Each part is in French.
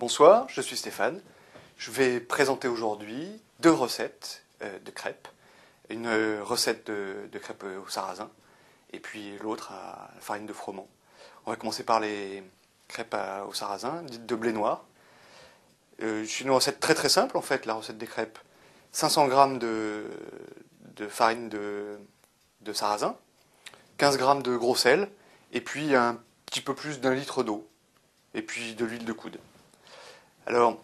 Bonsoir, je suis Stéphane. Je vais présenter aujourd'hui deux recettes de crêpes. Une recette de crêpes au sarrasin et puis l'autre à la farine de froment. On va commencer par les crêpes au sarrasin, dites de blé noir. C'est une recette très très simple en fait, la recette des crêpes. 500 g de farine de sarrasin, 15 g de gros sel et puis un petit peu plus d'1 litre d'eau et puis de l'huile de coude. Alors,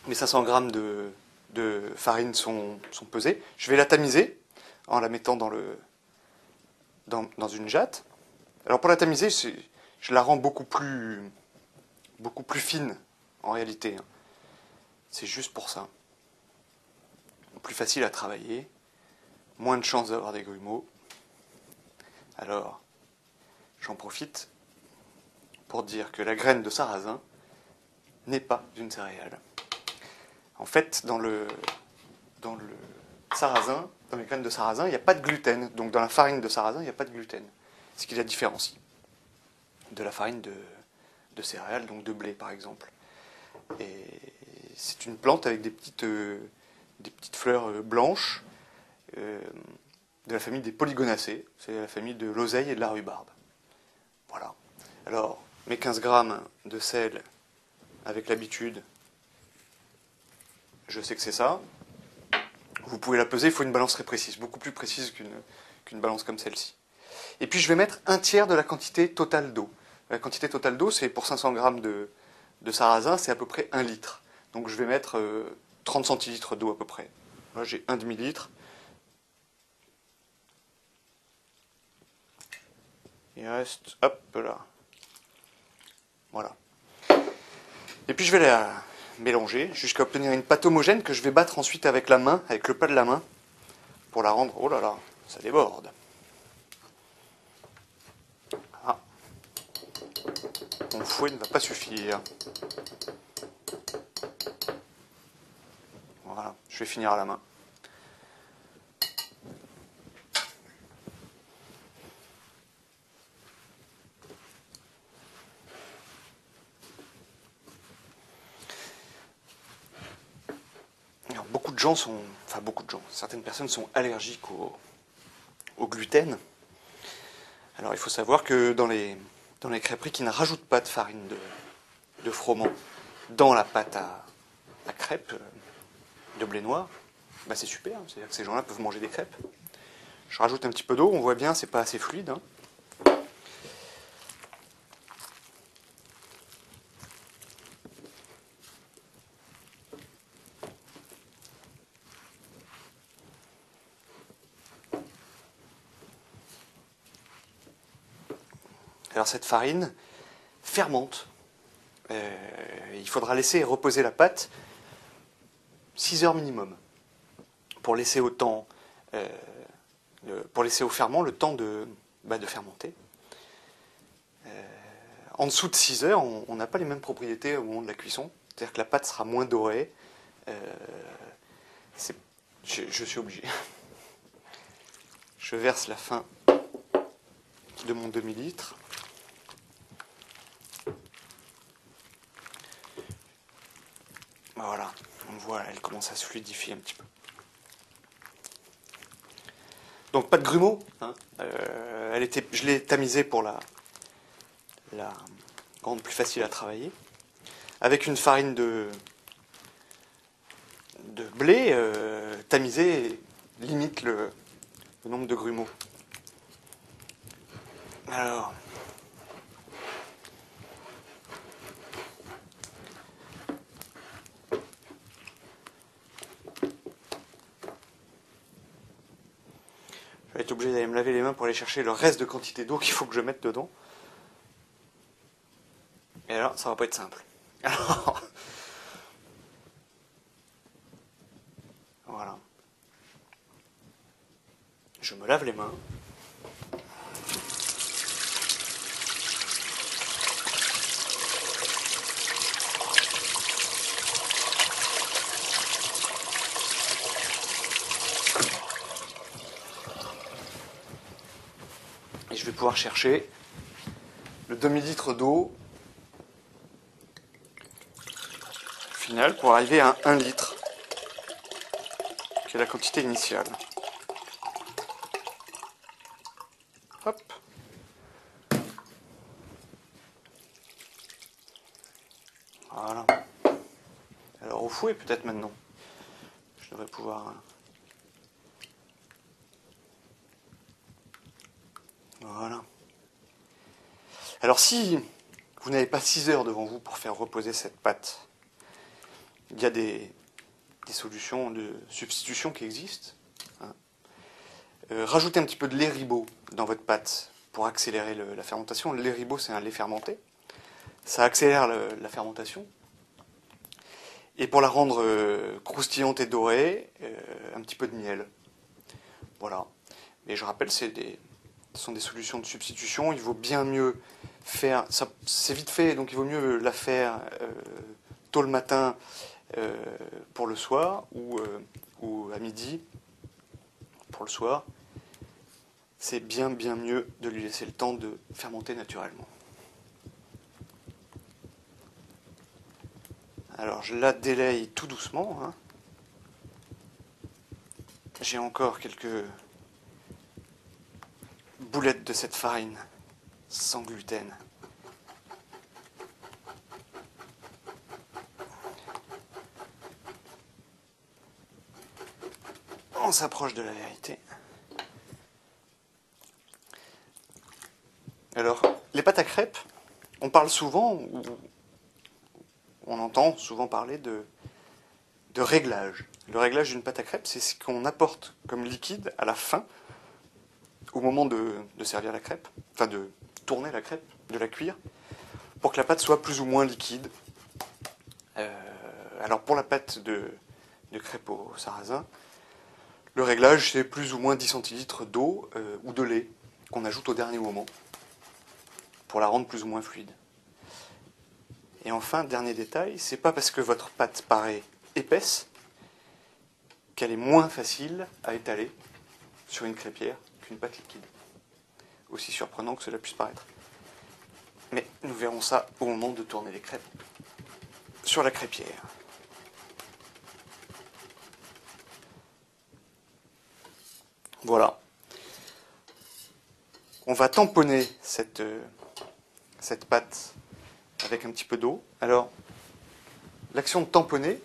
mes 500 g de farine sont pesés. Je vais la tamiser en la mettant dans une jatte. Alors pour la tamiser, je la rends beaucoup plus fine en réalité. C'est juste pour ça. Plus facile à travailler, moins de chances d'avoir des grumeaux. Alors, j'en profite pour dire que la graine de sarrasin n'est pas une céréale. En fait, dans le sarrasin, dans les graines de sarrasin, il n'y a pas de gluten. Donc dans la farine de sarrasin, il n'y a pas de gluten. Ce qui la différencie de la farine de céréales, donc de blé par exemple. Et c'est une plante avec des petites fleurs blanches de la famille des polygonacées. C'est la famille de l'oseille et de la rhubarbe. Voilà. Alors, mes 15 g de sel avec l'habitude, je sais que c'est ça. Vous pouvez la peser, il faut une balance très précise, beaucoup plus précise qu'une balance comme celle-ci. Et puis je vais mettre un tiers de la quantité totale d'eau. La quantité totale d'eau, c'est pour 500 g de sarrasin, c'est à peu près 1 litre. Donc je vais mettre 30 centilitres d'eau à peu près. Là j'ai un demi-litre. Il reste, hop là. Voilà. Et puis je vais la mélanger jusqu'à obtenir une pâte homogène que je vais battre ensuite avec la main, avec le pas de la main, pour la rendre, oh là là, ça déborde. Ah. Mon fouet ne va pas suffire. Voilà, je vais finir à la main. Alors, certaines personnes sont allergiques au gluten. Alors il faut savoir que dans les crêperies qui ne rajoutent pas de farine de froment dans la pâte à crêpes de blé noir, bah c'est super, c'est-à-dire que ces gens-là peuvent manger des crêpes. Je rajoute un petit peu d'eau, on voit bien, c'est pas assez fluide. Alors cette farine fermente. Il faudra laisser reposer la pâte 6 heures minimum pour laisser au ferment le temps de fermenter. En dessous de 6 heures, on n'a pas les mêmes propriétés au moment de la cuisson. C'est-à-dire que la pâte sera moins dorée. Je suis obligé. Je verse la fin de mon demi-litre. Voilà, on voit, elle commence à se fluidifier un petit peu. Donc pas de grumeaux. Je l'ai tamisée pour la rendre plus facile à travailler. Avec une farine de blé, tamisée limite le nombre de grumeaux. Alors, je vais être obligé d'aller me laver les mains pour aller chercher le reste de quantité d'eau qu'il faut que je mette dedans. Et alors, ça va pas être simple. Alors, voilà. Je me lave les mains. Et je vais pouvoir chercher le demi-litre d'eau final pour arriver à 1 litre, qui est la quantité initiale. Hop. Voilà. Alors au fouet peut-être maintenant. Je devrais pouvoir... Voilà. Alors si vous n'avez pas 6 heures devant vous pour faire reposer cette pâte, il y a des solutions de substitution qui existent. Hein. Rajoutez un petit peu de lait ribot dans votre pâte pour accélérer la fermentation. Le lait ribot, c'est un lait fermenté. Ça accélère la fermentation. Et pour la rendre croustillante et dorée, un petit peu de miel. Voilà. Mais je rappelle, ce sont des solutions de substitution. Il vaut bien mieux faire... C'est vite fait, donc il vaut mieux la faire tôt le matin pour le soir ou à midi pour le soir. C'est bien mieux de lui laisser le temps de fermenter naturellement. Alors je la délaye tout doucement. Hein. J'ai encore quelques boulettes de cette farine sans gluten. On s'approche de la vérité. Alors, les pâtes à crêpes, on parle souvent, ou on entend souvent parler de réglage. Le réglage d'une pâte à crêpes, c'est ce qu'on apporte comme liquide à la fin, au moment de servir la crêpe, enfin de tourner la crêpe, de la cuire, pour que la pâte soit plus ou moins liquide. Alors pour la pâte de crêpes au sarrasin, le réglage, c'est plus ou moins 10 centilitres d'eau ou de lait qu'on ajoute au dernier moment pour la rendre plus ou moins fluide. Et enfin, dernier détail, c'est pas parce que votre pâte paraît épaisse qu'elle est moins facile à étaler sur une crêpière qu'une pâte liquide. Aussi surprenant que cela puisse paraître. Mais nous verrons ça au moment de tourner les crêpes sur la crêpière. Voilà. On va tamponner cette pâte avec un petit peu d'eau. Alors, l'action de tamponner,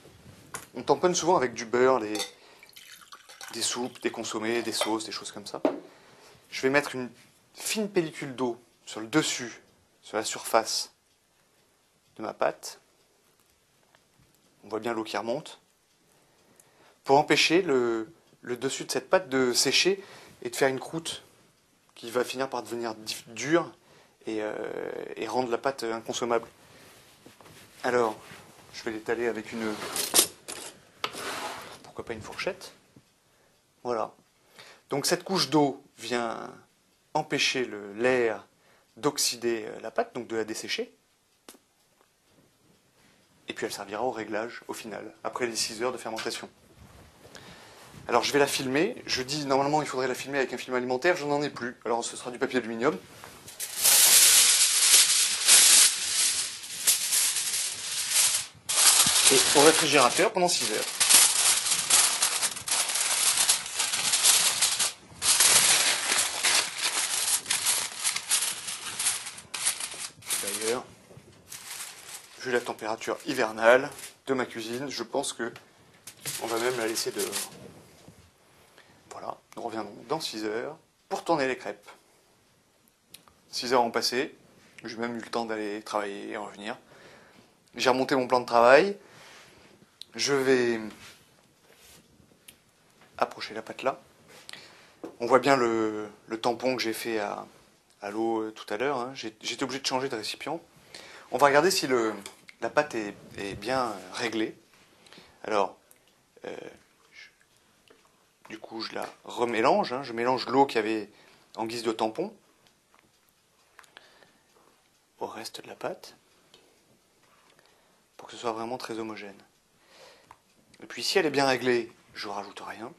on tamponne souvent avec du beurre, des soupes, des consommés, des sauces, des choses comme ça. Je vais mettre une fine pellicule d'eau sur le dessus, sur la surface de ma pâte. On voit bien l'eau qui remonte. Pour empêcher le dessus de cette pâte de sécher et de faire une croûte qui va finir par devenir dure et rendre la pâte inconsommable. Alors, je vais l'étaler avec pourquoi pas une fourchette. Voilà. Donc cette couche d'eau vient empêcher l'air d'oxyder la pâte, donc de la dessécher. Et puis elle servira au réglage au final, après les 6 heures de fermentation. Alors je vais la filmer. Je dis normalement il faudrait la filmer avec un film alimentaire, je n'en ai plus. Alors ce sera du papier aluminium. Et au réfrigérateur pendant 6 heures. D'ailleurs, vu la température hivernale de ma cuisine, je pense que on va même la laisser dehors. Voilà, nous reviendrons dans 6 heures pour tourner les crêpes. 6 heures ont passé, j'ai même eu le temps d'aller travailler et revenir. J'ai remonté mon plan de travail. Je vais approcher la pâte là. On voit bien le tampon que j'ai fait à l'eau tout à l'heure. Hein. J'étais obligé de changer de récipient. On va regarder si la pâte est bien réglée. Alors, du coup, je la remélange. Hein. Je mélange l'eau qu'il y avait en guise de tampon au reste de la pâte pour que ce soit vraiment très homogène. Et puis, si elle est bien réglée, je ne rajoute rien.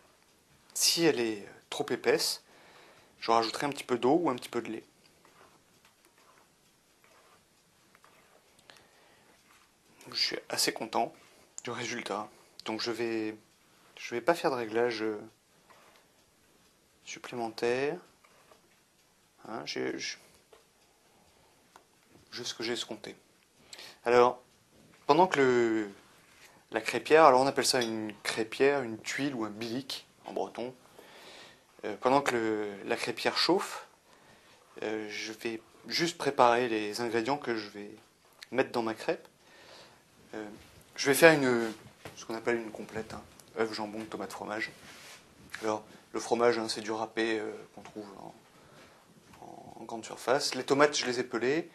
Si elle est trop épaisse, je rajouterai un petit peu d'eau ou un petit peu de lait. Je suis assez content. du résultat. Donc je vais pas faire de réglage supplémentaire. Hein, juste ce que j'ai escompté. Alors, pendant que la crêpière, alors on appelle ça une crêpière, une tuile ou un bilic en breton. Pendant que la crêpière chauffe, je vais juste préparer les ingrédients que je vais mettre dans ma crêpe. Je vais faire ce qu'on appelle une complète, hein, œufs, jambon, tomate, fromage. Alors, le fromage, hein, c'est du râpé qu'on trouve en grande surface. Les tomates, je les ai pelées.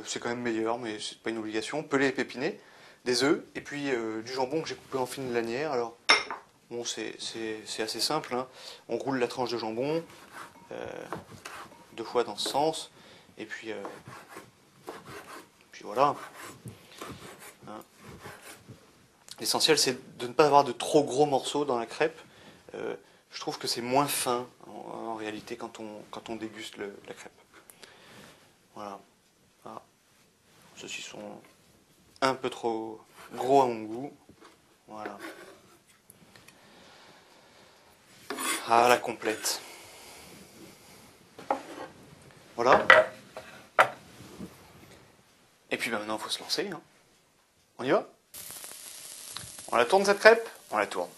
C'est quand même meilleur, mais c'est pas une obligation. Pelées et pépinées. Des œufs, et puis du jambon que j'ai coupé en fines lanières. Alors, bon, c'est assez simple, hein. On roule la tranche de jambon, 2 fois dans ce sens, et puis voilà. Hein. L'essentiel, c'est de ne pas avoir de trop gros morceaux dans la crêpe. Je trouve que c'est moins fin, en réalité, quand on déguste la crêpe. Voilà. Ah. Ceux-ci sont un peu trop gros à mon goût. Voilà. Ah, la complète. Voilà. Et puis maintenant, il faut se lancer. Hein. On y va? On la tourne cette crêpe? On la tourne.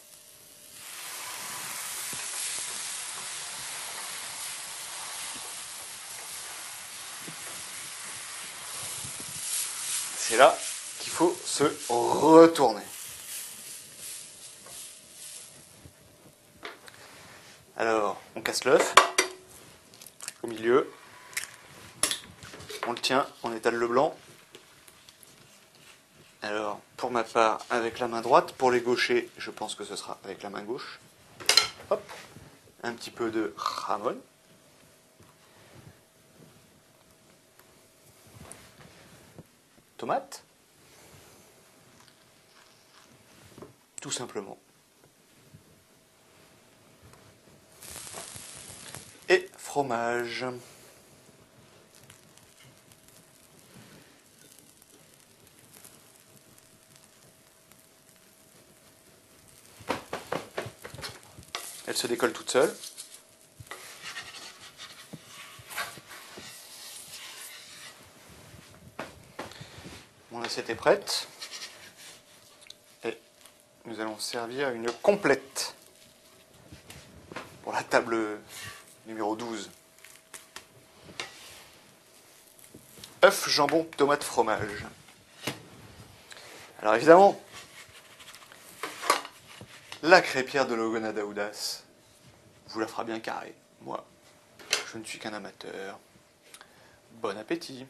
C'est là qu'il faut se retourner. Alors, on casse l'œuf au milieu. On le tient, on étale le blanc. Alors, pour ma part, avec la main droite. Pour les gauchers, je pense que ce sera avec la main gauche. Hop. Un petit peu de jamón. Tomate. Tout simplement. Et fromage. Elle se décolle toute seule. Mon assiette est prête. Et nous allons servir une complète pour la table numéro 12. Œufs, jambon, tomate, fromage. Alors évidemment, la crêpière de Logona d'Audace vous la fera bien carré. Moi, je ne suis qu'un amateur. Bon appétit!